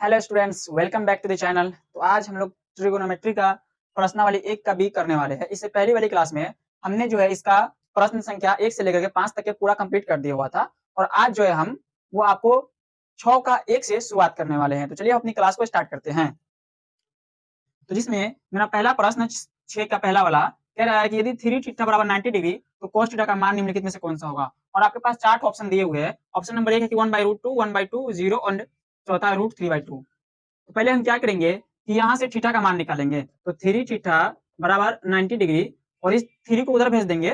Hello students, welcome back to the channel. तो आज हम लोग ट्रिगोनोमेट्री का प्रश्नावली 1 का बी करने वाले हैं। इससे पहली वाली क्लास में हमने जो है इसका प्रश्न संख्या 1 से लेकर के 5 तक के पूरा कंप्लीट कर दिया हुआ था और आज जो है हम वो आपको 6 का 1 से शुरुआत करने वाले हैं। तो चलिए अपनी क्लास को स्टार्ट करते हैं। तो जिसमें मेरा पहला प्रश्न 6 का पहला वाला कह रहा है कि यदि 3 थीटा बराबर 90 डिग्री तो cos थीटा का मान निम्नलिखित में से कौन सा होगा। और आपके पास 4 ऑप्शन दिए हुए हैं। ऑप्शन नंबर 1 है कि 1/√2, 1/2, 0 और चौथा √3/2। तो पहले हम क्या करेंगे कि यहाँ से थीटा का मान निकालेंगे। तो 3 थीटा बराबर 90 डिग्री और इस 3 को उधर भेज देंगे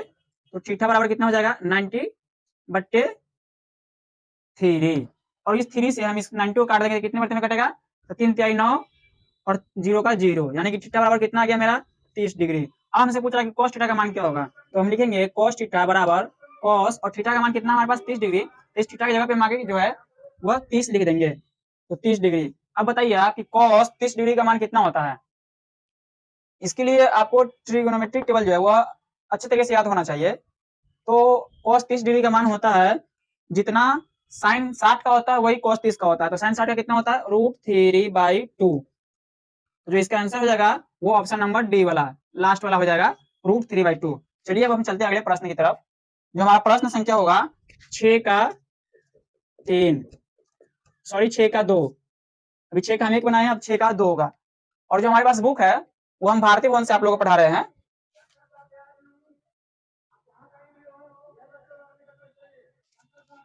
तो थीटा बराबर कितना हो जाएगा 90/3 और इस 3 से हम इस 90 को काट देंगे कितने बर्ते में कटेगा तो 3 तिहाई 9 और 0 का 0 यानी कि थीटा बराबर कितना आ गया मेरा 30 डिग्री। अब हमसे पूछ रहा है कि cos थीटा का मान क्या होगा। तो हम लिखेंगे cos थीटा बराबर cos और थीटा का मान कितना हमारे पास 30 डिग्री। तो इस थीटा की जगह पे हम आगे जो है वह 30 लिख देंगे तो 30 डिग्री। अब बताइए आप कि cos 30 डिग्री का मान कितना होता है। इसके लिए आपको ट्रिगोनोमेट्रिक टेबल जो है वह अच्छे तरीके से याद होना चाहिए। तो cos 30 डिग्री का मान होता है जितना sin 60 का होता है वही cos 30 का होता है। तो sin 60 का कितना होता है √3/2। तो जो इसका आंसर हो जाएगा वो ऑप्शन नंबर डी वाला लास्ट वाला हो जाएगा √3/2। चलिए अब हम चलते हैं अगले प्रश्न की तरफ। जो हमारा प्रश्न संख्या होगा 6 का 3 सॉरी 6 का 2। अभी 6 का हम 1 बनाए हैं, अब 6 का 2 होगा। और जो हमारे पास बुक है वो हम भारतीय भवन से आप लोगों को पढ़ा रहे हैं।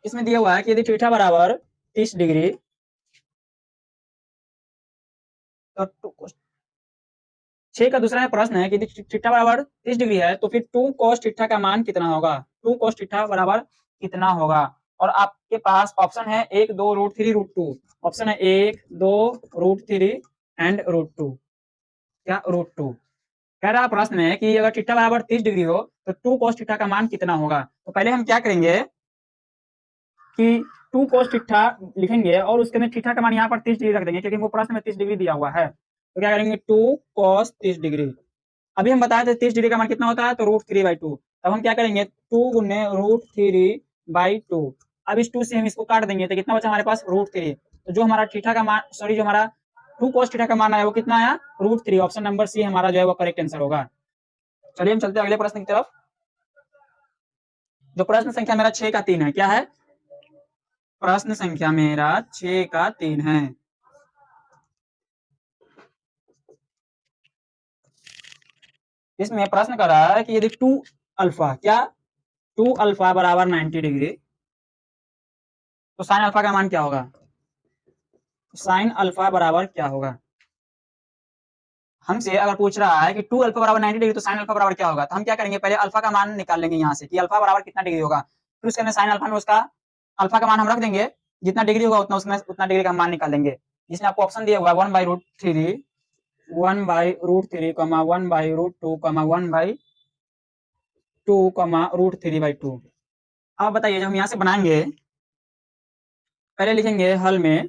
इसमें दिया हुआ है कि यदि थीटा बराबर 30 डिग्री तो 6 का दूसरा प्रश्न है कि यदि थीटा बराबर 30 डिग्री है तो फिर 2 cos थीटा का मान कितना होगा। 2 cos थीटा बराबर कितना होगा। और आपके पास ऑप्शन है 1, 2, √3, √2। ऑप्शन है 1, 2, √3 एंड √2। क्या √2 कह रहा प्रश्न है कि अगर थीटा बराबर 30 डिग्री हो तो 2 cos थीटा का मान कितना होगा। तो पहले हम क्या करेंगे कि 2 cos थीटा लिखेंगे और उसके अंदर थीटा का मान यहाँ पर 30 डिग्री रख देंगे क्योंकि वो प्रश्न में 30 डिग्री दिया हुआ है। तो क्या करेंगे 2 cos 30 डिग्री। अभी हम बताए थे 30 डिग्री का मान कितना होता है तो √3/2। तब हम क्या करेंगे 2 गुने √3/2। अब इस 2 से हम इसको काट देंगे तो कितना बचा हमारे पास √3। तो जो हमारा थीटा का मान सॉरी जो हमारा 2 cos थीटा का मान आया वो कितना आया √3। ऑप्शन नंबर सी हमारा जो है वो करेक्ट आंसर होगा। चलिए हम चलते हैं अगले प्रश्न की तरफ। जो प्रश्न संख्या मेरा 6 का 3 है। क्या है प्रश्न संख्या मेरा 6 का 3 है। इसमें प्रश्न कर रहा है कि यदि 2 अल्फा क्या 2 अल्फा बराबर 90 डिग्री तो साइन अल्फा का मान क्या होगा। साइन अल्फा बराबर क्या होगा। हमसे अगर पूछ रहा है कि 2 अल्फा बराबर 90 डिग्री तो साइन अल्फा बराबर क्या होगा। तो हम क्या करेंगे पहले अल्फा का मान निकाल लेंगे यहाँ से कि अल्फा बराबर कितना डिग्री होगा। फिर उसके अंदर साइन अल्फा में उसका अल्फा का मान हम रख देंगे जितना डिग्री होगा उतना उसमें उतना डिग्री का मान निकाल लेंगे। जिसमें आपको ऑप्शन दिया हुआ 1/√3, 1/√3, 1/√2, 1/2, √3/2। अब बताइए जब हम यहाँ से बनाएंगे पहले लिखेंगे हल में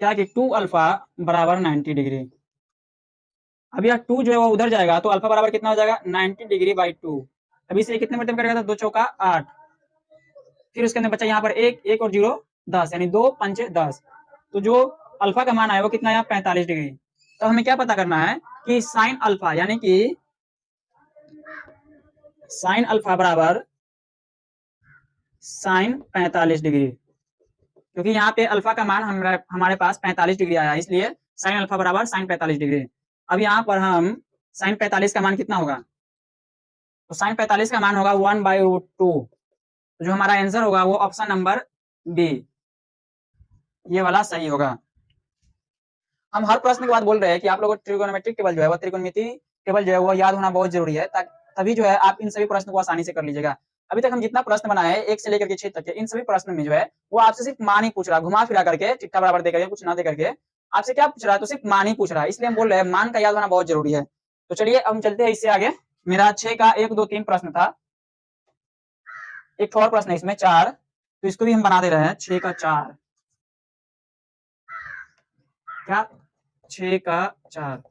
क्या कि 2 अल्फा बराबर 90 डिग्री। अब यह 2 जो है वो उधर जाएगा तो अल्फा बराबर कितना हो जाएगा 90 डिग्री बाई 2। अभी से कितने मल्टीप्लाई करेगा तो 2 चौका 8। फिर उसके अंदर बचा यहाँ पर 1 और 0 10 यानी 2 पंचे 10। तो जो अल्फा का मान आया वो कितना आया 45 डिग्री। तो हमें क्या पता करना है कि साइन अल्फा यानी कि साइन अल्फा बराबर साइन 45 डिग्री क्योंकि यहाँ पे अल्फा का मान हमारे पास 45 डिग्री आया इसलिए साइन अल्फा बराबर साइन 45 डिग्री। अब यहाँ पर हम साइन 45 का मान कितना होगा तो साइन 45 का मान होगा 1/√2। तो जो हमारा आंसर होगा वो ऑप्शन नंबर बी ये वाला सही होगा। हम हर प्रश्न के बाद बोल रहे हैं कि आप लोगों को ट्रिगोनोमेट्रिक टेबल जो है वो त्रिकोणमिति टेबल जो है वो याद होना बहुत जरूरी है तभी जो है आप इन सभी प्रश्नों को आसानी से कर लीजिएगा। अभी तक हम जितना प्रश्न बनाए हैं 1 से लेकर के 6 तक के इन सभी प्रश्न में जो है वो आपसे सिर्फ मान ही पूछ रहा है घुमा फिरा करके चिट्ठा बराबर दे करके कुछ ना दे करके आपसे क्या पूछ रहा है तो सिर्फ मान ही पूछ रहा है। इसलिए हम बोल रहे हैं मान का याद होना बहुत जरूरी है। तो चलिए हम चलते हैं इससे आगे। मेरा 6 का 1, 2, 3 प्रश्न था। एक और प्रश्न है इसमें 4 तो इसको भी हम बना दे रहे हैं 6 का 4। क्या 6 का 4।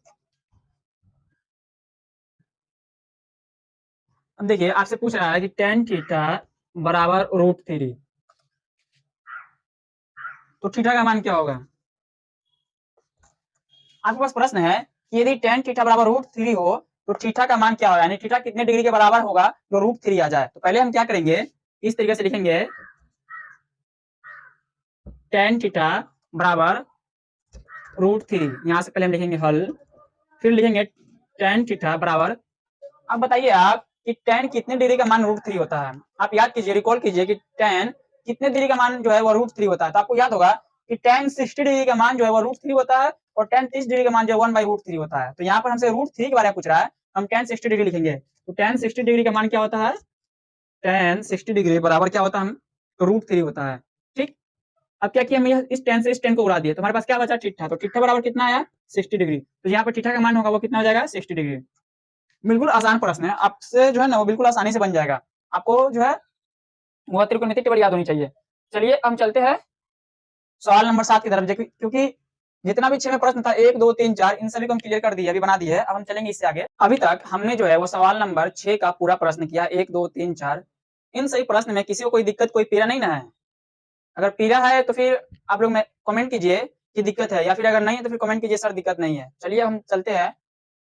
अब देखिए आपसे पूछ रहा है कि tan थीटा बराबर √3। तो थीटा का मान क्या होगा? आपके पास प्रश्न है कि यदि tan थीटा बराबर √3 हो तो थीटा का मान क्या होगा, यानी थीटा कितने डिग्री के बराबर होगा जो √3 आ जाए। तो पहले हम क्या करेंगे, इस तरीके से लिखेंगे tan थीटा बराबर √3, यहां से पहले हम लिखेंगे हल, फिर लिखेंगे tan थीटा बराबर, अब बताइए आप कि tan कितने डिग्री का मान √3 होता है। आप याद कीजिए, रिकॉल कीजिए कि tan कितने डिग्री का मान जो है वो √3 होता है। तो आपको याद होगा कि tan 60 डिग्री का मान जो है वो √3 होता है और tan 30 डिग्री का मान जो है 1/√3 होता है। तो यहाँ पर हमसे √3 के बारे में पूछ रहा है, हम tan 60 डिग्री लिखेंगे। तो tan 60 डिग्री का मान क्या होता है, tan 60 डिग्री बराबर क्या होता है, हम √3 होता है। ठीक, अब क्या किया, हम इस tan से इस tan को उड़ा दिए तो हमारे पास क्या बचा, थीटा। तो थीटा बराबर कितना आया, 60 डिग्री। तो यहाँ पर थीटा का मान होगा वो कितना हो जाएगा, 60 डिग्री। बिल्कुल आसान प्रश्न है, आपसे जो है ना वो बिल्कुल आसानी से बन जाएगा। आपको जो है वो त्रिकोणमिति टेबल याद होनी चाहिए। चलिए हम चलते हैं सवाल नंबर 7 की तरफ, क्योंकि जितना भी 6 में प्रश्न था 1 2 3 4 इन सभी को हम क्लियर कर दिए, अभी बना दिए है। अब हम चलेंगे इससे आगे। अभी तक हमने जो है वो सवाल नंबर 6 का पूरा प्रश्न किया, 1 2 3 4। इन सही प्रश्न में किसी को कोई दिक्कत, कोई पीड़ा नहीं ना है? अगर पीड़ा है तो फिर आप लोग कमेंट कीजिए कि दिक्कत है, या फिर अगर नहीं है तो फिर कमेंट कीजिए सर दिक्कत नहीं है। चलिए हम चलते हैं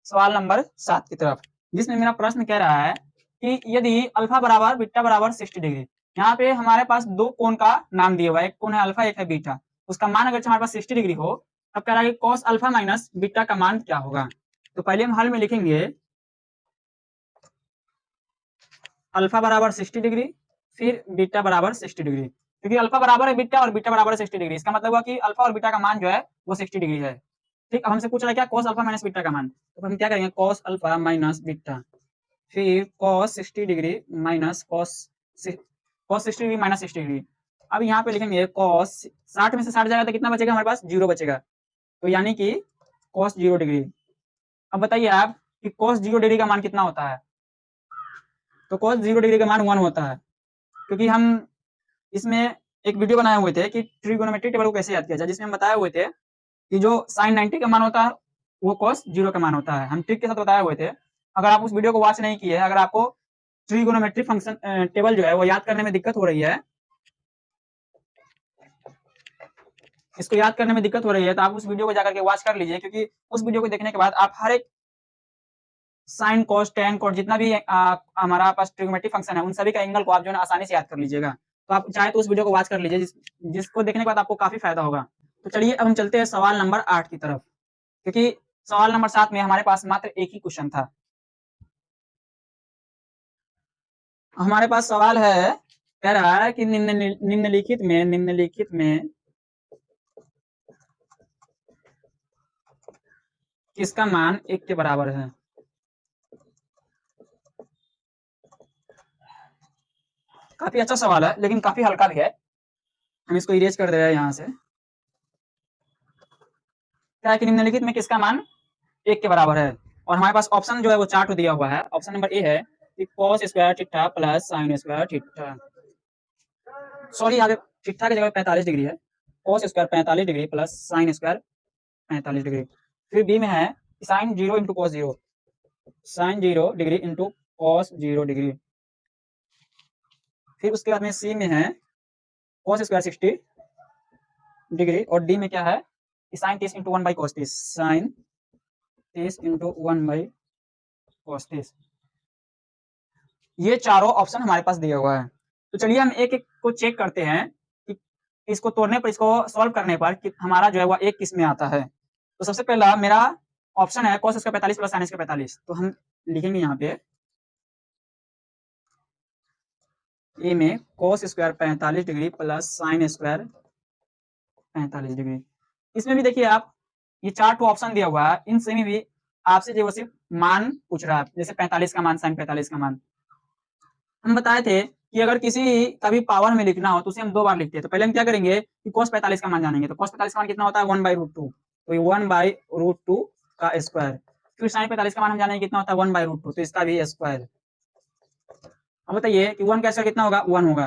सवाल नंबर 7 की तरफ, जिसमें मेरा प्रश्न कह रहा है कि यदि अल्फा बराबर बीटा बराबर 60 डिग्री, यहाँ पे हमारे पास दो कोण का नाम दिया हुआ है, एक कोण है अल्फा, एक है बीटा। उसका मान अगर हमारे पास 60 डिग्री हो, तब कह रहा है कि cos अल्फा माइनस बीटा का मान क्या होगा। तो पहले हम हल में लिखेंगे अल्फा बराबर 60 डिग्री, फिर बीटा बराबर 60 डिग्री, क्योंकि अल्फा बराबर है बीटा और बीटा बराबर है 60 डिग्री, इसका मतलब हुआ कि अल्फा और बीटा का मान जो है वो 60 डिग्री है। ठीक, अब हमसे पूछ रहा है क्या, cos अल्फा माइनस बीटा का मान। तो हम क्या करेंगे, cos अल्फा माइनस बीटा, फिर cos 60 degree minus cos 60 degree minus 60 degree. अब यहाँ पे लिखेंगे cos 60 में से 60 जाएगा तो कितना बचेगा हमारे पास, 0 बचेगा। तो यानी कि cos 0 डिग्री। अब बताइए आप कि cos 0 डिग्री का मान कितना होता है। तो cos 0 डिग्री का मान 1 होता है, क्योंकि हम इसमें एक वीडियो बनाए हुए थे कि ट्रिगोनोमेट्री टेबल को कैसे याद किया जाए, जिसमें हम बताए हुए थे कि जो sin 90 का मान होता है वो cos 0 का मान होता है, हम ट्रिक के साथ बताए हुए थे। अगर आप उस वीडियो को वॉच नहीं किए, अगर आपको ट्रिगोनोमेट्री फंक्शन टेबल जो है वो याद करने में दिक्कत हो रही है, इसको याद करने में दिक्कत हो रही है, तो आप उस वीडियो को जाकर के वॉच कर लीजिए, क्योंकि उस वीडियो को देखने के बाद आप हर एक साइन कॉस टेन कॉस जितना भी हमारा पास ट्रिगोनोमेट्री फंक्शन है उन सभी का एंगल को आप जो है आसानी से याद कर लीजिएगा। तो आप चाहे तो उस वीडियो को वॉच कर लीजिए, जिसको देखने के बाद आपको काफी फायदा होगा। तो चलिए अब हम चलते हैं सवाल नंबर 8 की तरफ, क्योंकि सवाल नंबर 7 में हमारे पास मात्र एक ही क्वेश्चन था। हमारे पास सवाल है, कह रहा है कि निम्नलिखित में किसका मान 1 के बराबर है। काफी अच्छा सवाल है, लेकिन काफी हल्का भी है। हम इसको इरेज कर दे रहे हैं यहाँ से। क्या है कि निम्नलिखित में किसका मान 1 के बराबर है, और हमारे पास ऑप्शन जो है वो चार्ट दिया हुआ है। ऑप्शन नंबर ए है कि cos square theta plus sin square theta, sorry यहाँ पे थीटा की जगह 45 डिग्री है, cos square 45 degree plus sin square 45 degree. फिर बी में है sin 0 into cos 0, sin 0 degree into cos 0 degree. फिर उसके बाद में सी में है cos स्क्वायर 60 डिग्री, और डी में क्या है sin 30 into 1 by cos 30, sin 30 into 1 by cos 30। ये चारों ऑप्शन हमारे पास दिया हुआ है। तो चलिए हम एक एक को चेक करते हैं कि इसको तोड़ने पर, इसको सॉल्व करने पर कि हमारा जो है वो एक किस में आता है। तो सबसे पहला मेरा ऑप्शन है cos square 45 plus sin square 45। तो हम लिखेंगे यहाँ पे ए में cos square 45 degree plus sin square 45 degree. इसमें भी देखिए आप, ये चार ठो ऑप्शन दिया हुआ है, इन सभी भी आपसे जो सिर्फ मान पूछ रहा है, जैसे 45 का मान, sin 45 का मान। हम बताए थे कि अगर किसी का भी पावर में लिखना हो तो उसे हम दो बार लिखते हैं। तो पहले हम क्या करेंगे कि cos 45 का मान जानेंगे। तो cos 45 का मान कितना होता है, 1/√2, तो ये 1/√2 का स्क्वायर। फिर sin 45 का मान हम जानेंगे कितना होता है, 1/√2, तो इसका भी स्क्वायर। अब बताइए कि 1 का स्क्वायर कितना होगा, 1 होगा,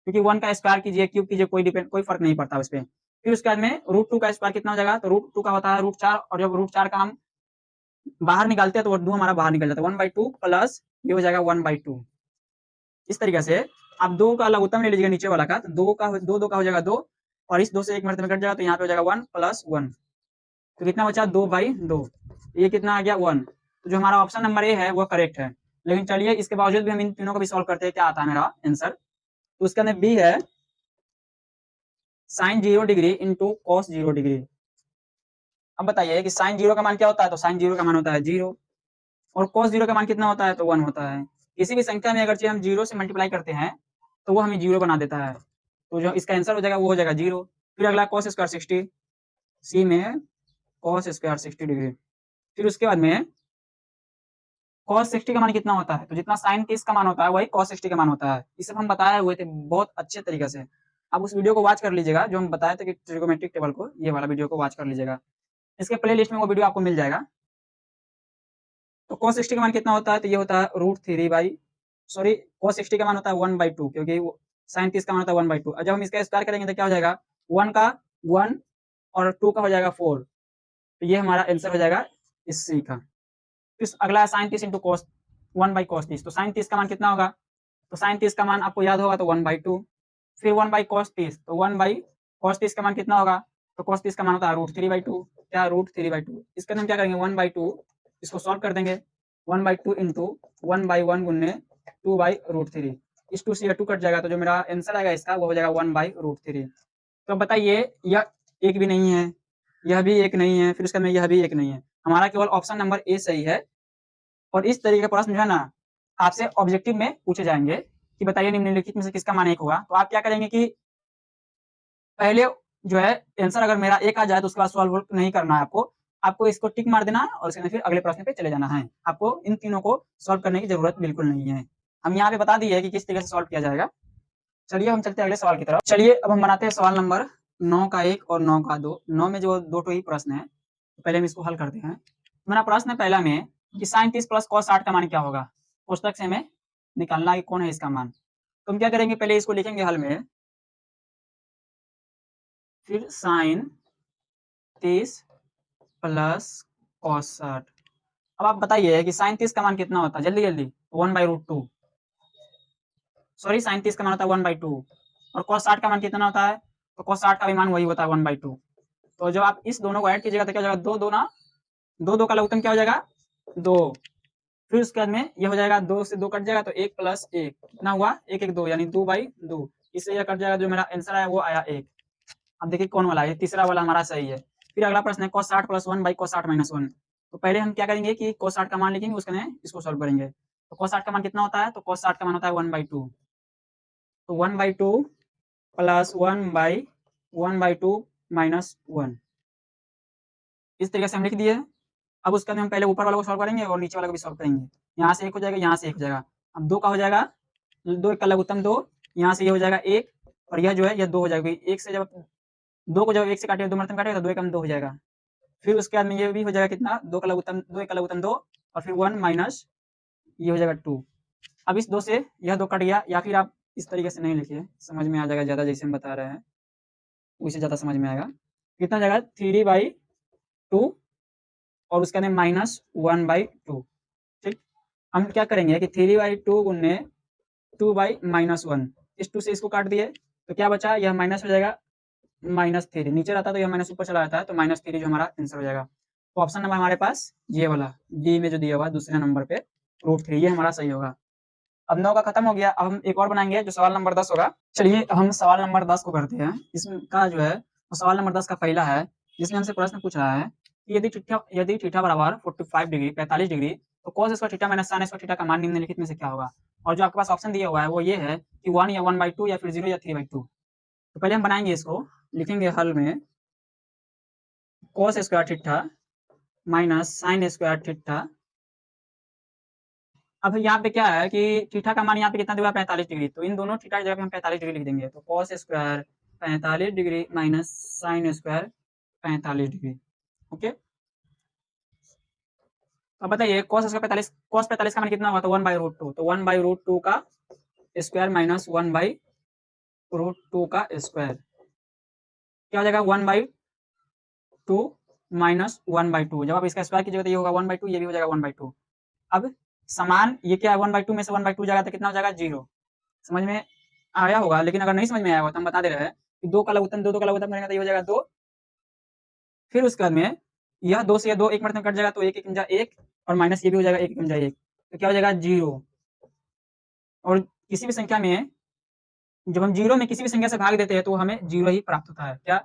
क्योंकि 1 का स्क्वायर कीजिए, क्यूब कीजिए, कोई फर्क नहीं पड़ता उस पर। फिर उसके बाद में √2 का स्क्वायर कितना हो जाएगा, तो √2 का होता है √4, और जब √4 का हम बाहर निकालते हैं तो 2 हमारा बाहर निकल जाता है, 1/2 प्लस ये हो जाएगा 1/2। इस तरीके से आप 2 का लघुत्तम ले लीजिएगा नीचे वाला का, तो 2 का हो जाएगा 2, और इस 2 से 1 मरतबे कट जाएगा तो यहाँ पे हो जाएगा 1 + 1, तो कितना बचा 2/2, ये कितना आ गया 1। तो जो हमारा ऑप्शन नंबर ए है वो करेक्ट है। लेकिन चलिए इसके बावजूद भी हम इन तीनों को भी सॉल्व करते हैं, क्या आता है मेरा आंसर। तो उसके अंदर बी है sin 0 degree into cos 0 degree. अब बताइए कि sin 0 का मान क्या होता है, तो sin 0 का मान होता है 0 और cos 0 का मान कितना होता है, तो 1 होता है। किसी भी संख्या में अगर हम 0 से मल्टीप्लाई करते हैं तो वो हमें 0 बना देता है, तो जो इसका आंसर हो जाएगा वो हो जाएगा 0। फिर अगला cos स्क्वायर 60, सी में cos स्क्वायर 60 डिग्री। फिर उसके बाद में cos 60 का मान कितना होता है, तो जितना sin 30 का मान होता है वही cos 60 का मान होता है। ये सब हम बताए हुए थे बहुत अच्छे तरीके से, आप उस वीडियो को वॉच कर लीजिएगा जो हम बताए थे कि ट्रिगोमेट्रिक टेबल को, ये वाला वीडियो को वॉच कर लीजिएगा, इसके प्ले लिस्ट में वो वीडियो आपको मिल जाएगा। तो cos 60 का मान कितना होता है, तो ये होता है cos 60 का मान होता है 1/2, क्योंकि sin 30 का मान होता है 1/2। और जब हम इसका स्क्वायर करेंगे तो क्या हो जाएगा, 1 का 1 और 2 का हो जाएगा 4, तो ये हमारा आंसर हो जाएगा इस सी का। फिर अगला है sin 30 इंटू cos 1/cos 30, तो sin 30 का मान कितना होगा, तो sin 30 का मान आपको याद होगा तो 1/2, फिर 1/cos 30, तो 1/cos 30 का मान कितना होगा, तो cos 30 का मान होता है √3/2, क्या √3/2। इसका हम क्या करेंगे 1/2, इसको सॉल्व कर देंगे 1/2 इंटू 1/1 गुने 2/√3, इस 2 से ये 2 कट जाएगा, तो जो मेरा आंसर आएगा इसका वो हो जाएगा 1/√3। तो बताइए यह एक भी नहीं है, यह भी एक नहीं है, फिर उसके बाद में यह भी एक नहीं है, हमारा केवल ऑप्शन नंबर ए सही है। और इस तरीके के प्रश्न जो है ना आपसे ऑब्जेक्टिव में पूछे जाएंगे कि बताइए निम्नलिखित में से किसका मान 1 होगा, तो आप क्या करेंगे कि पहले जो है आंसर अगर मेरा 1 आ जाए तो उसके बाद सॉल्व नहीं करना है आपको, आपको इसको टिक मार देना और उसके बाद फिर अगले प्रश्न पे चले जाना है। आपको इन तीनों को सॉल्व करने की जरूरत बिल्कुल नहीं है। हम यहाँ पे बता दिए कि किस तरीके से सॉल्व किया जाएगा। चलिए हम चलते हैं अगले सवाल की तरफ। चलिए अब हम बनाते हैं सवाल नंबर 9 का 1 और 9 का 2। 9 में जो 2 ही प्रश्न है, तो पहले हम इसको हल करते हैं। मेरा प्रश्न है पहला में कि sin 30 प्लस cos 60 का मान क्या होगा, पुस्तक से हमें निकालना है कि कौन है इसका मान। तो हम क्या करेंगे, पहले इसको लिखेंगे हल में, फिर sin 30 प्लस cos 60। अब आप बताइए कि sin 30 का मान कितना होता है, जल्दी जल्दी 1/√2, सॉरी sin 30 का मान होता है 1/2 और cos 60 का मान कितना होता है, तो cos 60 का भी मान वही होता है 1/2। तो जब आप इस दोनों को ऐड कीजिएगा तो क्या हो जाएगा, 2 2 ना 2 2 का लघुत्तम क्या हो जाएगा 2, फिर उसके बाद में ये हो जाएगा 2 से 2 कट जाएगा तो 1 + 1 कितना हुआ 1 1 2 यानी 2/2, इससे यह कट जाएगा, जो मेरा आंसर आया वो आया 1। अब देखिए कौन वाला है, तीसरा वाला हमारा सही है। फिर अगला प्रश्न है cos 60 + 1/cos 60 - 1। तो पहले हम क्या करेंगे कि cos 60 का मान लिखेंगे, उसके बाद इसको सॉल्व करेंगे। तो cos 60 का मान कितना होता है, तो cos 60 का मान होता है 1/2, तो 1/2 + 1/2 - 1, इस तरीके से हम लिख दिए। अब उसके बाद हम पहले ऊपर वाले को सॉल्व करेंगे और नीचे वाले को भी सॉल्व करेंगे। यहाँ से 1 हो जाएगा, यहाँ से 1 हो जाएगा। अब 2 का हो जाएगा 2 1 का लघुत्तम 2, यहाँ से ये हो जाएगा 1 और यह जो है यह 2 हो जाएगा। 1 से जब 2 को जब 1 से काटेंगे 2 मरतबा काटेंगे तो 2 एकम 2 हो जाएगा। फिर उसके बाद में ये भी हो जाएगा कितना 2 का लघुत्तम 2 1 का लघुत्तम 2 और फिर 1 माइनस ये हो जाएगा 2। अब इस 2 से यह 2 कट गया, या फिर आप इस तरीके से नहीं लिखिए, समझ में आ जाएगा ज़्यादा, जैसे हम बता रहे हैं उससे ज़्यादा समझ में आएगा। कितना जाएगा 3/2 और उसके अंदर -1/2। ठीक, हम क्या करेंगे कि 3/2 गुने 2/-1, इस 2 से इसको काट दिए तो क्या बचा, यह माइनस हो जाएगा -3, नीचे रहता तो यह माइनस ऊपर चला जाता है, तो -3 जो हमारा आंसर हो जाएगा। तो ऑप्शन नंबर हमारे पास ये वाला डी में जो दिया हुआ है दूसरे नंबर पे √3, ये हमारा सही होगा। अब 9 का खत्म हो गया, अब हम एक और बनाएंगे जो सवाल नंबर 10 होगा। चलिए अब हम सवाल नंबर 10 को करते हैं। इसका जो है वो सवाल नंबर 10 का पहला है, जिसमें हमसे प्रश्न पूछ रहा है कि यदि थीटा बराबर 45 डिग्री 45 डिग्री तो cos square theta minus sin square theta का मान निम्नलिखित में से क्या होगा। और जो आपके पास ऑप्शन दिया हुआ है वो ये है कि 1 या 1/2 या फिर 0 या 3/2। तो पहले हम बनाएंगे, इसको लिखेंगे हल में cos square theta minus sin square theta. अब यहाँ पे क्या है कि थीटा का मान यहाँ पे कितना दिया 45 डिग्री, तो इन दोनों थीटा की जगह पे हम 45 डिग्री लिख देंगे, तो cos square 45 degree minus sin square 45 degree. Okay, अब बताइए cos स्क्वायर 45 का मान कितना होगा, तो 1/√2, तो 1/√2 का स्क्वायर माइनस 1/√2 का स्क्वायर क्या हो जाएगा 1/2 माइनस 1/2। जब आप इसका स्क्वायर कीजिएगा तो ये होगा 1/2, ये भी हो जाएगा 1/2। अब समान ये क्या है 1/2 में से 1/2 जाएगा तो कितना हो जाएगा 0। समझ में आया होगा, लेकिन अगर नहीं समझ में आया होगा तो हम बता दे रहे हैं 2 का लघुत्तम 2 का लघुत्तम करेंगे तो ये हो जाएगा 2। फिर उसके बाद में यह 2 से यह 2 एक मिनट में कट जाएगा तो 1 1 1 और माइनस ये भी हो जाएगा 1 1 1, तो क्या हो जाएगा 0। और किसी भी संख्या में जब हम 0 में किसी भी संख्या से भाग देते हैं तो हमें 0 ही प्राप्त होता है। क्या?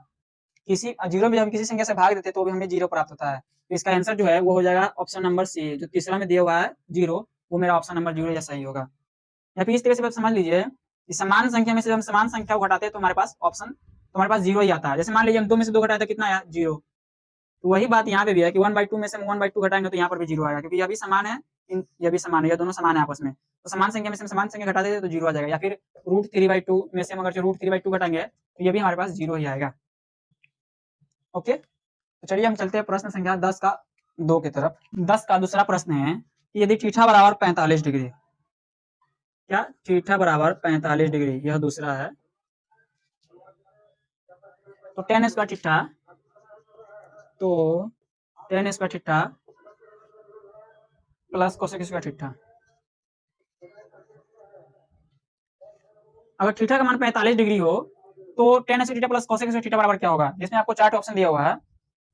किसी 0 में जब हम किसी संख्या से भाग देते हैं तो भी हमें 0 प्राप्त होता है। तो इसका आंसर जो है वो हो जाएगा ऑप्शन नंबर सी, जो तीसरा में दिया हुआ है 0, वो मेरा ऑप्शन नंबर 0 या सही होगा। या फिर इस तरह से आप समझ लीजिए कि समान संख्या में से हम समान संख्या को घटाते हैं तो हमारे पास ऑप्शन तो हमारे पास 0 ही आता है। जैसे मान लीजिए हम 2 में से 2 घटाए तो कितना आया? 0। तो वही बात यहाँ पे भी है कि 1/2 में से हम 1/2 घटाएंगे तो यहाँ पर भी 0 आएगा, क्योंकि यह भी समान है, यह भी समान है, यह दोनों समान है आपस में। तो समान संख्या में से हम समान संख्या घटा देते तो 0 आ जाएगा। या फिर √3/2 में से हम अगर √3/2 घटाएंगे तो ये भी हमारे पास 0 ही आएगा। ओके, तो चलिए हम चलते हैं प्रश्न संख्या 10 का 2 की तरफ। 10 का दूसरा प्रश्न है कि यदि थीटा बराबर 45 डिग्री, क्या थीटा बराबर 45 डिग्री, यह दूसरा है, तो tan स्क्वायर थीटा, तो tan square theta plus cosec square theta, अगर थीटा का मान 45 डिग्री हो तो tan square theta plus cosec square theta बराबर क्या होगा? जिसमें आपको 4 ऑप्शन दिया हुआ है।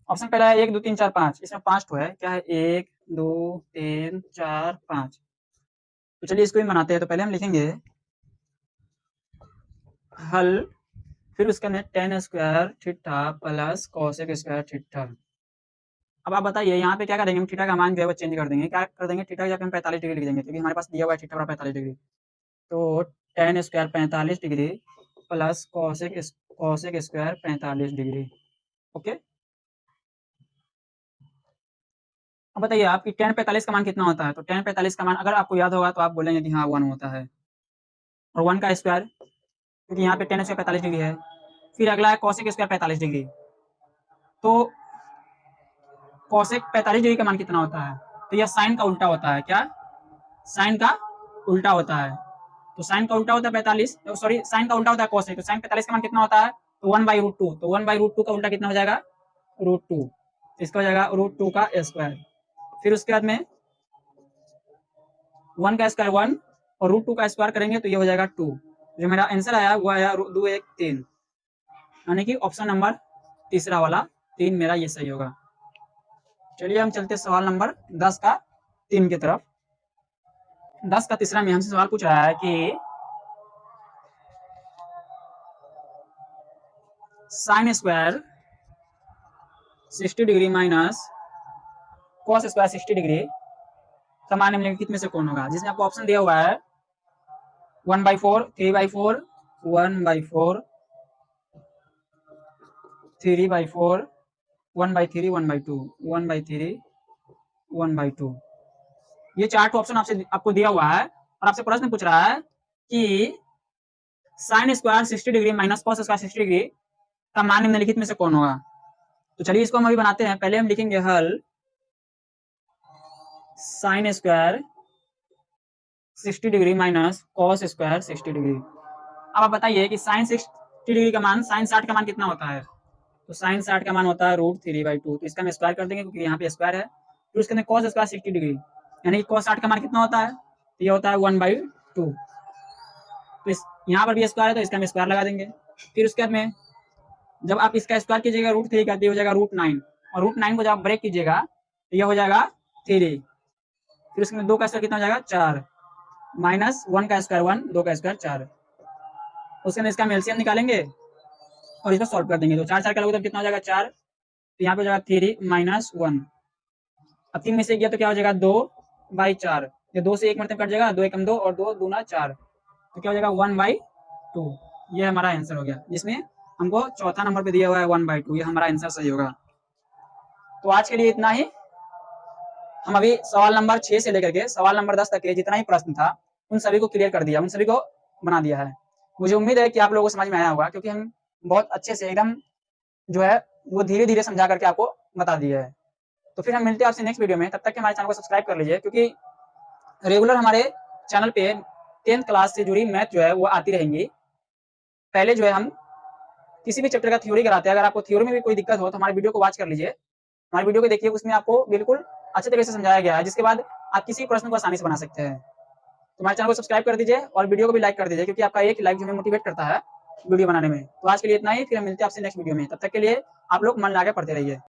ऑप्शन पहला है 1 2 3 4 5, इसमें 5 तो है, क्या है? 1 2 3 4 5। तो चलिए इसको भी बनाते हैं। तो पहले हम लिखेंगे हल, फिर उसके अंदर tan square theta plus cosec square theta. अब आप बताइए यहाँ पे क्या करेंगे? हम थीटा का मान जो है वो चेंज कर देंगे। क्या कर देंगे? थीटा की जगह हम 45 डिग्री लिख देंगे, क्योंकि हमारे पास दिया हुआ है थीटा बराबर 45 डिग्री। तो tan square 45 degree plus cosec square 45 degree. Okay, अब बताइए आपकी tan 45 का मान कितना होता है? तो tan 45 का मान अगर आपको याद होगा तो आप बोलेंगे कि हाँ 1 होता है, और 1 का स्क्वायर, क्योंकि यहाँ पे tan स्क्वायर 45 डिग्री है। फिर अगला है कोसेक स्क्वायर 45 डिग्री, तो कोसेक 45 डिग्री का मान कितना होता है? तो यह साइन का उल्टा होता है। क्या? साइन का उल्टा होता है। तो साइन का उल्टा होता है 45, सॉरी साइन का उल्टा होता है कोसेक, तो साइन 45 का मान कितना होता है? तो 1/√2, तो 1/√2 का उल्टा कितना हो जाएगा? √2, इसका हो जाएगा √2 का स्क्वायर। फिर उसके बाद में 1 का स्क्वायर 1 और √2 का स्क्वायर करेंगे तो ये हो जाएगा 2। जो मेरा आंसर आया वो आया 2 1 3, यानी कि ऑप्शन नंबर तीसरा वाला 3 मेरा ये सही होगा। चलिए हम चलते सवाल नंबर 10 का 3 की तरफ। 10 का तीसरा में हमसे सवाल पूछ रहा है कि sine square 60 degree minus cos square 60 degree समान निम्नलिखित में से कौन होगा? जिसमें आपको ऑप्शन दिया हुआ है 1/4 3/4 1/4 3/4 1/3 1/2 1/3 1/2। ये 4 ऑप्शन आपसे आपको दिया हुआ है और आपसे प्रश्न पूछ रहा है कि sine square 60 degree minus cos square 60 degree का मान निम्नलिखित में से कौन होगा? तो चलिए इसको हम अभी बनाते हैं। पहले हम लिखेंगे हल sine square 60 degree minus cos square 60 degree. अब आप बताइए कि साइन 60 डिग्री का मान साइन 60 का मान कितना होता है? तो साइन 60 का मान होता है √3/2, तो इसका हम स्क्वायर कर देंगे क्योंकि यहाँ पे स्क्वायर है। फिर उसके अंदर कॉस स्क्वायर 60 डिग्री, यानी कॉस 60 का मान कितना होता है? तो ये होता है 1/2। तो इस यहाँ पर भी स्क्वायर है तो इसका हम स्क्वायर लगा देंगे। फिर उसके बाद में जब आप इसका स्क्वायर कीजिएगा √3 का तो हो जाएगा √9, और √9 को जब आप ब्रेक कीजिएगा तो यह हो जाएगा 3। फिर उसके अंदर 2 का स्क्वायर कितना हो जाएगा? 4 माइनस 1 का स्क्वायर 1 2 का स्क्वायर 4। उसके अंदर इसका हम एलसीएम निकालेंगे और इसको सॉल्व कर देंगे। तो 4 4 का लघुत्तम कितना हो जाएगा? 4। तो यहाँ पे हो जाएगा 3 माइनस 1। अब 3 में से गया तो क्या हो जाएगा? 2/4। ये 2 से 1 मतलब कट जाएगा, 2 एकम 2 और 2 दूना 4, तो क्या हो जाएगा? 1/2। ये हमारा आंसर हो गया, जिसमें हमको चौथा नंबर पे दिया हुआ है 1/2। ये हमारा आंसर सही होगा। तो आज के लिए इतना ही। हम अभी सवाल नंबर 6 से लेकर के सवाल नंबर 10 तक के जितना ही प्रश्न था उन सभी को क्लियर कर दिया, उन सभी को बना दिया है। मुझे उम्मीद है कि आप लोगों को समझ में आया होगा, क्योंकि हम बहुत अच्छे से एकदम जो है वो धीरे धीरे समझा करके आपको बता दिया है। तो फिर हम मिलते हैं आपसे नेक्स्ट वीडियो में। तब तक के हमारे चैनल को सब्सक्राइब कर लीजिए, क्योंकि रेगुलर हमारे चैनल पे 10th क्लास से जुड़ी मैथ जो है वो आती रहेंगी। पहले जो है हम किसी भी चैप्टर का थ्योरी कराते हैं। अगर आपको थ्योरी में भी कोई दिक्कत हो तो हमारे वीडियो को वॉच कर लीजिए, हमारी वीडियो को देखिए, उसमें आपको बिल्कुल अच्छे तरीके से समझाया गया है, जिसके बाद आप किसी प्रश्न को आसानी से बना सकते हैं। तो हमारे चैनल को सब्सक्राइब कर दीजिए और वीडियो को भी लाइक कर दीजिए, क्योंकि आपका एक लाइक जो हमें मोटिवेट करता है वीडियो बनाने में। तो आज के लिए इतना ही, फिर हम मिलते हैं आपसे नेक्स्ट वीडियो में। तब तक के लिए आप लोग मन लगा के पढ़ते रहिए।